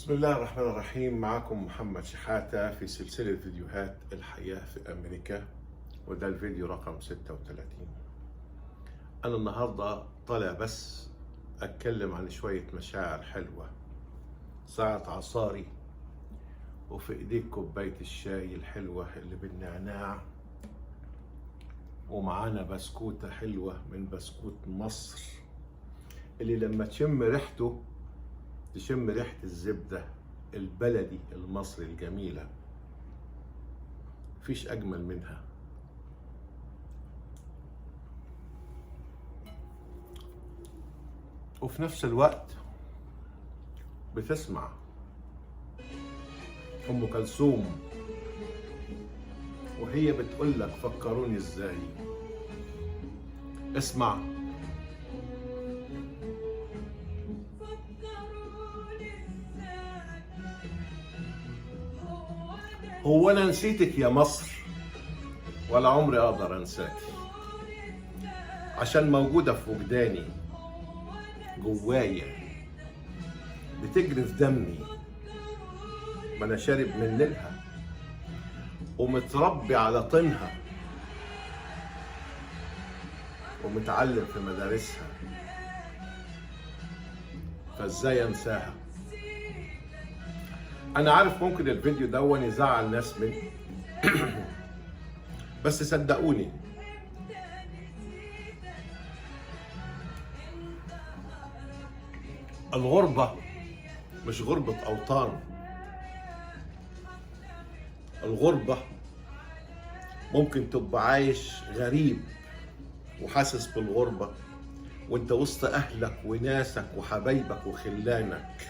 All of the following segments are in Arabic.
بسم الله الرحمن الرحيم. معكم محمد شحاتة في سلسلة فيديوهات الحياة في أمريكا، وده الفيديو رقم 36. أنا النهاردة طالع بس أتكلم عن شوية مشاعر حلوة ساعة عصاري وفي إيديك كوباية الشاي الحلوة اللي بالنعناع، ومعانا بسكوتة حلوة من بسكوت مصر اللي لما تشم ريحته تشم ريحة الزبدة البلدي المصري الجميلة، مفيش أجمل منها. وفي نفس الوقت بتسمع أم كلثوم وهي بتقول لك فكروني إزاي. اسمع. هو أنا نسيتك يا مصر ولا عمري أقدر أنساكي، عشان موجودة في وجداني جوايا، بتجري في دمي، ما أنا شارب من نيلها ومتربي على طينها ومتعلم في مدارسها، فازاي انساها؟ انا عارف ممكن الفيديو ده يزعل ناس مني بس صدقوني الغربة مش غربة اوطان. الغربة ممكن تبقى عايش غريب وحاسس بالغربة وانت وسط اهلك وناسك وحبايبك وخلانك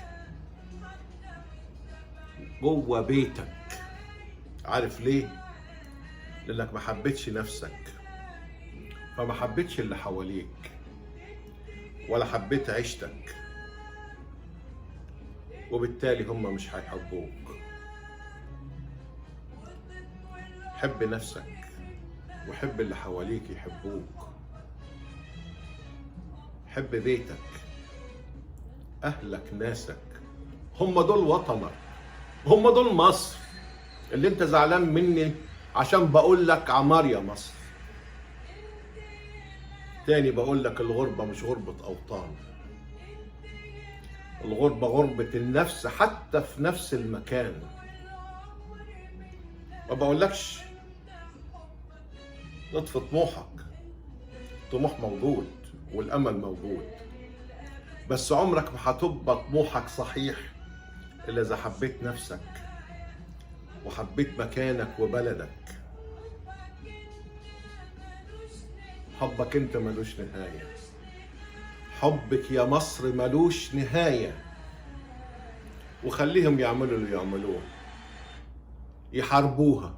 جوه بيتك. عارف ليه؟ لانك ما حبيتش نفسك، فما حبيتش اللي حواليك ولا حبيت عيشتك، وبالتالي هم مش هيحبوك. حب نفسك وحب اللي حواليك يحبوك. حب بيتك، اهلك، ناسك، هم دول وطنك، هم دول مصر اللي انت زعلان مني عشان بقول لك عمار يا مصر. تاني بقول لك الغربة مش غربة اوطان، الغربة غربة النفس حتى في نفس المكان. ما بقولكش نطفي طموحك، الطموح موجود والامل موجود، بس عمرك ما هتبقى طموحك صحيح الا اذا حبيت نفسك وحبيت مكانك وبلدك. حبك انت ملوش نهاية، حبك يا مصر ملوش نهاية. وخليهم يعملوا اللي يعملوه، يحاربوها،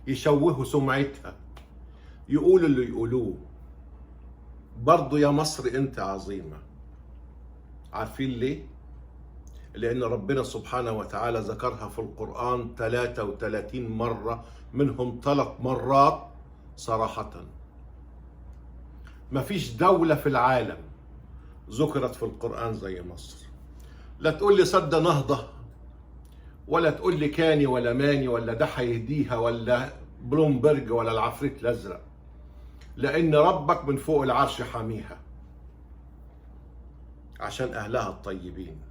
يشوهوا سمعتها، يقولوا اللي يقولوه، برضو يا مصر انت عظيمة. عارفين ليه؟ لأن ربنا سبحانه وتعالى ذكرها في القرآن 33 مرة، منهم 3 مرات صراحة. مفيش دولة في العالم ذكرت في القرآن زي مصر. لا تقول لي سد نهضة، ولا تقول لي كاني ولا ماني ولا ده هيهديها ولا بلومبرج ولا العفريت الأزرق، لأن ربك من فوق العرش حاميها عشان أهلها الطيبين.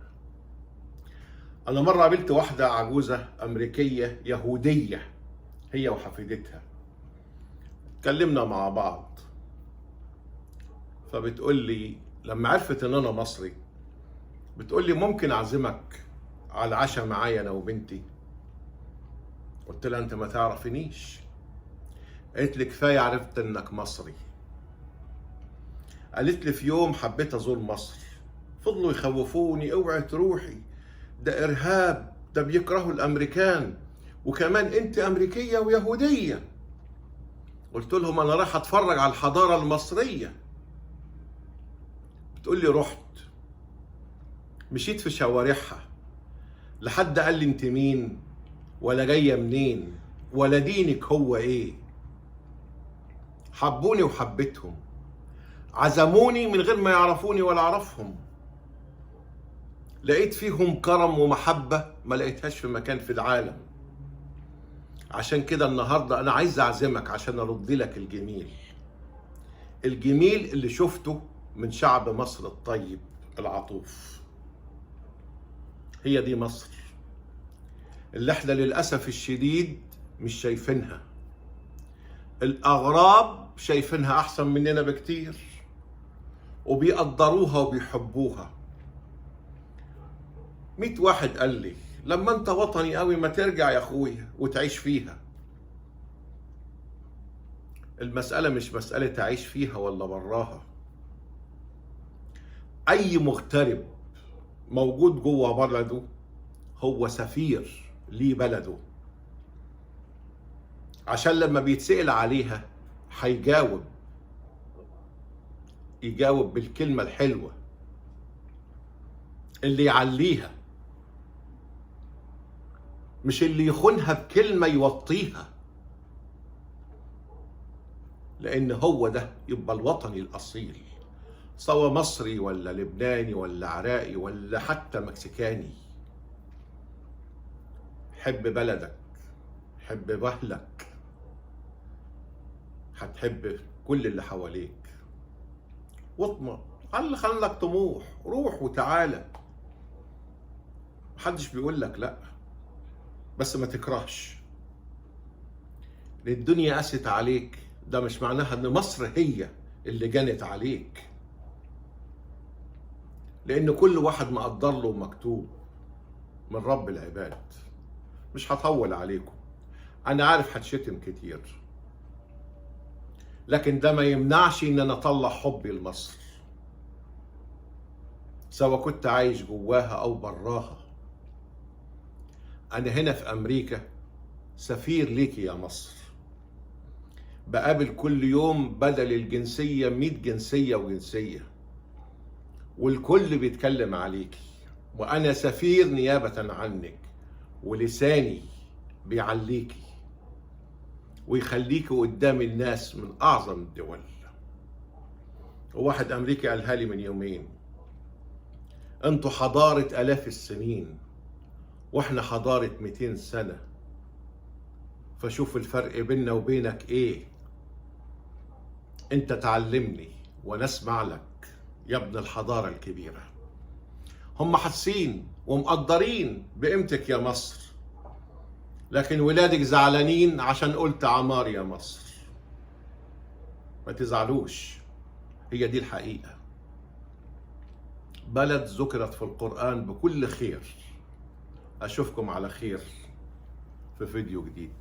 أنا مرة قابلت واحدة عجوزة أمريكية يهودية هي وحفيدتها، اتكلمنا مع بعض، فبتقول لي لما عرفت إن أنا مصري بتقول لي ممكن أعزمك على العشاء معايا أنا وبنتي؟ قلت لها أنت ما تعرفنيش. قالت لي كفاية عرفت إنك مصري. قالت لي في يوم حبيت أزور مصر، فضلوا يخوفوني اوعي تروحي، ده إرهاب، ده بيكرهوا الأمريكان، وكمان أنت أمريكية ويهودية. قلت لهم أنا رايح أتفرج على الحضارة المصرية. بتقول لي رحت مشيت في شوارعها، لحد قال لي أنت مين ولا جاية منين ولا دينك هو إيه. حبوني وحبيتهم، عزموني من غير ما يعرفوني ولا أعرفهم. لقيت فيهم كرم ومحبة ما لقيتهاش في مكان في العالم. عشان كده النهاردة أنا عايز أعزمك عشان أرد لك الجميل اللي شفته من شعب مصر الطيب العطوف. هي دي مصر اللي احنا للأسف الشديد مش شايفينها. الأغراب شايفينها أحسن مننا بكتير وبيقدروها وبيحبوها. 100 واحد قال لي لما انت وطني قوي ما ترجع يا اخويا وتعيش فيها. المسألة مش مسألة تعيش فيها ولا براها. أي مغترب موجود جوه بلده هو سفير ليه بلده، عشان لما بيتسأل عليها يجاوب بالكلمة الحلوة اللي يعليها، مش اللي يخونها بكلمة يوطيها. لأن هو ده يبقى الوطني الأصيل، سواء مصري ولا لبناني ولا عراقي ولا حتى مكسيكاني. حب بلدك، حب أهلك، هتحب كل اللي حواليك. واطمع، خلك طموح، روح وتعالى. محدش بيقول لك لا، بس ما تكرهش. الدنيا قست عليك، ده مش معناها ان مصر هي اللي جنت عليك، لان كل واحد مقدر له مكتوب من رب العباد. مش هطول عليكم، انا عارف هتشتم كتير، لكن ده ما يمنعش ان انا اطلع حبي لمصر، سواء كنت عايش جواها او براها. انا هنا في امريكا سفير ليكي يا مصر، بقابل كل يوم بدل الجنسية 100 جنسية وجنسية، والكل بيتكلم عليكي، وأنا سفير نيابة عنك، ولساني بيعليكي ويخليكي قدام الناس من أعظم الدول. وواحد أمريكي قالها لي من يومين: أنتوا حضارة آلاف السنين وإحنا حضارة 200 سنة، فشوف الفرق بيننا وبينك إيه. أنت تعلمني وأنا أسمع لك يا ابن الحضارة الكبيرة. هم حاسين ومقدرين بقيمتك يا مصر، لكن ولادك زعلانين عشان قلت عمار يا مصر. ما تزعلوش، هي دي الحقيقة. بلد ذكرت في القرآن بكل خير. أشوفكم على خير في فيديو جديد.